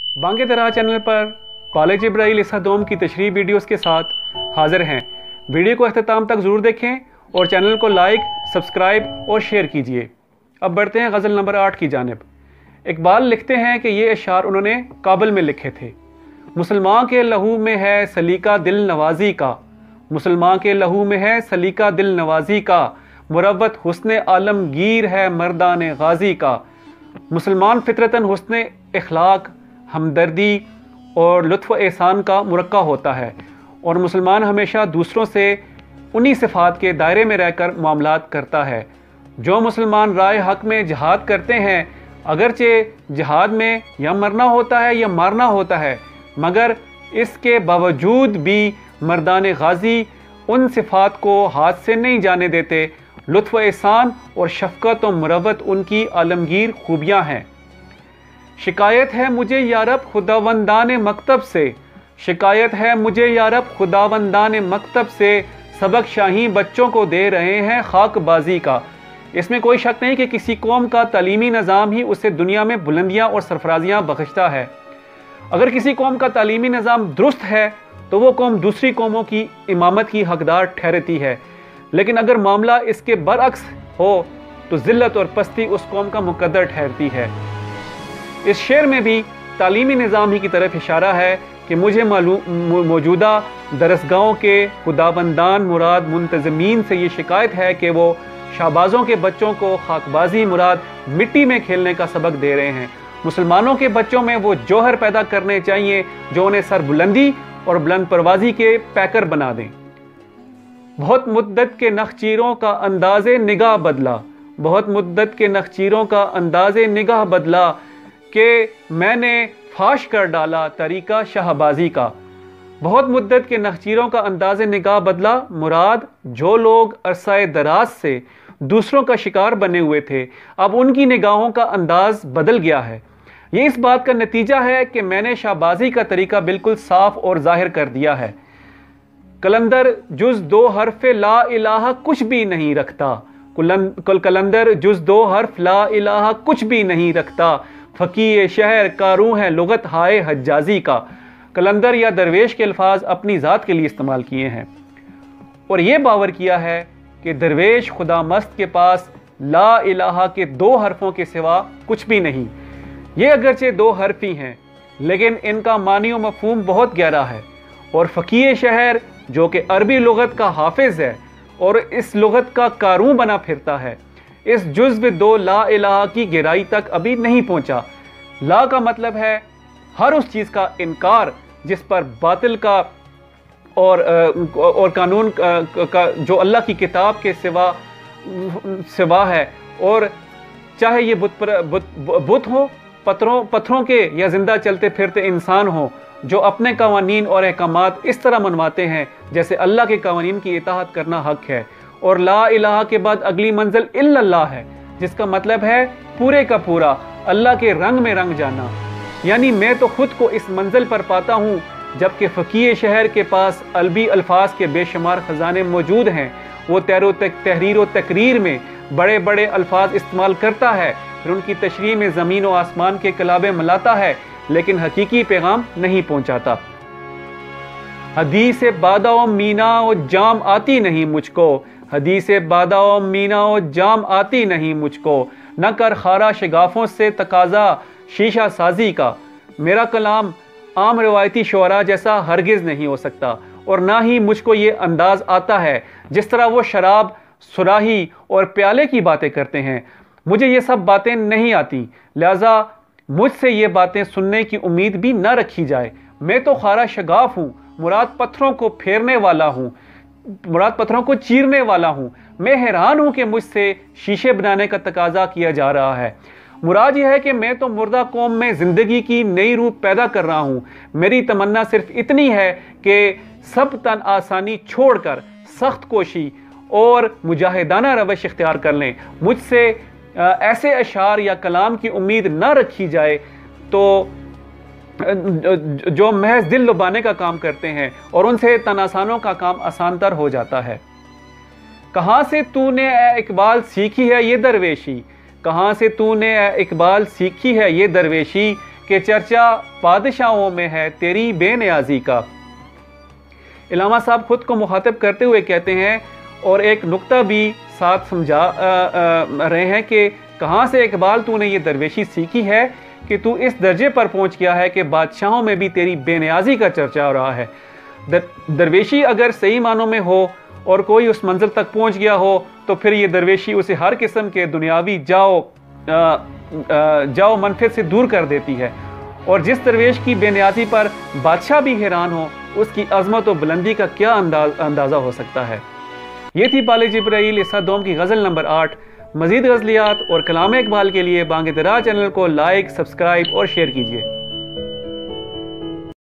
बांगे दरा चैनल पर कॉलेज इब्राहिल इसा दोम की तशरीह वीडियोस के साथ हाजिर हैं। वीडियो को अख्ताम तक ज़रूर देखें और चैनल को लाइक, सब्सक्राइब और शेयर कीजिए। अब बढ़ते हैं गज़ल नंबर 8 की जानिब। इकबाल लिखते हैं कि ये अशार उन्होंने काबुल में लिखे थे। मुसलमान के लहू में है सलीका दिल नवाजी का, मुसलमान के लहू में है सलीका दिल नवाजी का, मुरव्वत हुस्न आलमगीर है मर्दान गाजी का। मुसलमान फितरतन हुस्न इखलाक, हमदर्दी और लुत्फ़ एहसान का मुरक्का होता है और मुसलमान हमेशा दूसरों से उन्हीं सिफ़ात के दायरे में रहकर मामलात करता है। जो मुसलमान राय हक़ में जहाद करते हैं, अगरचे जहाद में या मरना होता है या मारना होता है, मगर इसके बावजूद भी मर्दान गाजी उन सिफ़ात को हाथ से नहीं जाने देते। लुत्फ़ एहसान और शफ़क़त और मुरव्वत उनकी आलमगीर खूबियाँ हैं। शिकायत है मुझे यारब खुदावंदान मकतब से, शिकायत है मुझे यारब खुदावंदान मकतब से, सबक शाही बच्चों को दे रहे हैं खाकबाजी का। इसमें कोई शक नहीं कि किसी कौम का तालीमी निज़ाम ही उसे दुनिया में बुलंदियाँ और सरफराजियाँ बख्शता है। अगर किसी कौम का तालीमी निज़ाम दुरुस्त है तो वो कौम दूसरी कौमों की इमामत की हकदार ठहरती है, लेकिन अगर मामला इसके बरअक्स हो तो ज़िल्लत और पस्ती उस कौम का मुकद्दर ठहरती है। इस शेर में भी तालीमी निज़ाम ही की तरफ इशारा है कि मुझे मौजूदा दरसगाहों के खुदाबंदान मुराद मुंतज़मीन से ये शिकायत है कि वो शाहबाजों के बच्चों को खाकबाजी मुराद मिट्टी में खेलने का सबक दे रहे हैं। मुसलमानों के बच्चों में वो जौहर पैदा करने चाहिए जो उन्हें सरबुलंदी और बुलंद परवाज़ी के पैकर बना दें। बहुत मुद्दत के नखचीरों का अंदाज़े निगाह बदला, बहुत मुद्दत के नखचीरों का अंदाज़े निगाह बदला कि मैंने फाश कर डाला तरीका शाहबाजी का। बहुत मुद्दत के नखचीरों का अंदाज़े निगाह बदला मुराद जो लोग अरसाए दराज से दूसरों का शिकार बने हुए थे, अब उनकी निगाहों का अंदाज़ बदल गया है। ये इस बात का नतीजा है कि मैंने शाहबाजी का तरीका बिल्कुल साफ और जाहिर कर दिया है। कलंदर जुज़ 2 हर्फ ला इलाहा कुछ भी नहीं रखता, कलंदर जुज़ 2 हर्फ ला इलाहा कुछ भी नहीं रखता, फ़कीह शहर कारूं है लुगत हाय हज्जाजी का। कलंदर या दरवेश के अल्फाज अपनी ज़ात के लिए इस्तेमाल किए हैं और ये बावर किया है कि दरवेश खुदा मस्त के पास ला इलाहा के 2 हरफों के सिवा कुछ भी नहीं। ये अगरचे 2 हरफ ही हैं, लेकिन इनका मानी और मफ़हूम बहुत गहरा है। और फ़कीह शहर जो कि अरबी लुगत का हाफिज़ है और इस लुगत का कारूं बना फिरता है, इस जुज़्व 2 ला इलाहा की गहराई तक अभी नहीं पहुंचा। ला का मतलब है हर उस चीज़ का इनकार जिस पर बातिल का और कानून का जो अल्लाह की किताब के सिवा है, और चाहे ये बुत हो, पत्थरों के या जिंदा चलते फिरते इंसान हो जो अपने कवानीन और अहकामात इस तरह मनवाते हैं जैसे अल्लाह के कवानीन की इताअत करना हक है। और ला इलाहा के बाद अगली मंजिल इल्लल्लाह है, जिसका मतलब है पूरे का पूरा अल्लाह के रंग में रंग जाना। यानी मैं तो खुद को इस मंजिल पर पाता हूँ, जबकि फ़कीह शहर के पास अरबी अल्फाज के बेशुमार ख़जाने मौजूद हैं। वो तहरीर व तकरीर में बड़े बड़े अल्फाज इस्तेमाल करता है, फिर उनकी तशरीह में ज़मीन व आसमान के कलाबे मिलाता है, लेकिन हकीकी पैगाम नहीं पहुँचाता। हदीस बादा व मीना व जाम आती नहीं मुझको, हदीस बादा व मीना व जाम आती नहीं मुझको, न कर खारा शगाफों से तकाजा शीशा साजी का। मेरा कलाम आम रवायती शुअरा जैसा हरगिज़ नहीं हो सकता और ना ही मुझको ये अंदाज़ आता है जिस तरह वो शराब, सुराही और प्याले की बातें करते हैं। मुझे ये सब बातें नहीं आती, लिहाजा मुझसे ये बातें सुनने की उम्मीद भी ना रखी जाए। मैं तो खारा शगाफ हूँ, मुराद पत्थरों को फेरने वाला हूँ, मुराद पत्थरों को चीरने वाला हूँ। मैं हैरान हूँ कि मुझसे शीशे बनाने का तकाजा किया जा रहा है। मुराद यह है कि मैं तो मुर्दा कौम में ज़िंदगी की नई रूह पैदा कर रहा हूँ। मेरी तमन्ना सिर्फ इतनी है कि सब तन आसानी छोड़कर सख्त कोशी और मुजाहिदाना रवश इख्तियार कर लें। मुझसे ऐसे अशार या कलाम की उम्मीद ना रखी जाए तो जो महज दिल लुभाने का काम करते हैं और उनसे तनासानों का काम आसानतर हो जाता है। कहाँ से तूने इकबाल सीखी है ये दरवेशी, कहाँ से तूने इकबाल सीखी है ये दरवेशी, کہ چرچا بادشاہوں میں ہے تیری بے نیازی کا۔ علامہ صاحب خود کو مخاطب کرتے ہوئے کہتے ہیں اور ایک نقطہ بھی ساتھ سمجھا رہے ہیں کہ کہاں سے اقبال تو نے یہ درویشی سیکھی ہے کہ تو اس درجے پر پہنچ گیا ہے کہ بادشاہوں میں بھی تیری بے نیازی کا چرچا ہو رہا ہے۔ درویشی اگر صحیح معنوں میں ہو اور کوئی اس منزل تک پہنچ گیا ہو تو پھر یہ درویشی اسے ہر قسم کے دنیاوی جاؤ منفعت سے دور کر دیتی ہے، اور جس درویش کی بے نیازی پر بادشاہ بھی حیران ہو اس کی عظمت و بلندی کا کیا اندازہ ہو سکتا ہے۔ یہ تھی بال جبرائیل حصہ دوم کی غزل نمبر 8۔ مزید غزلیات اور کلام اقبال کے لیے بانگ درا چینل کو لائک، سبسکرائب اور شیئر کیجیے۔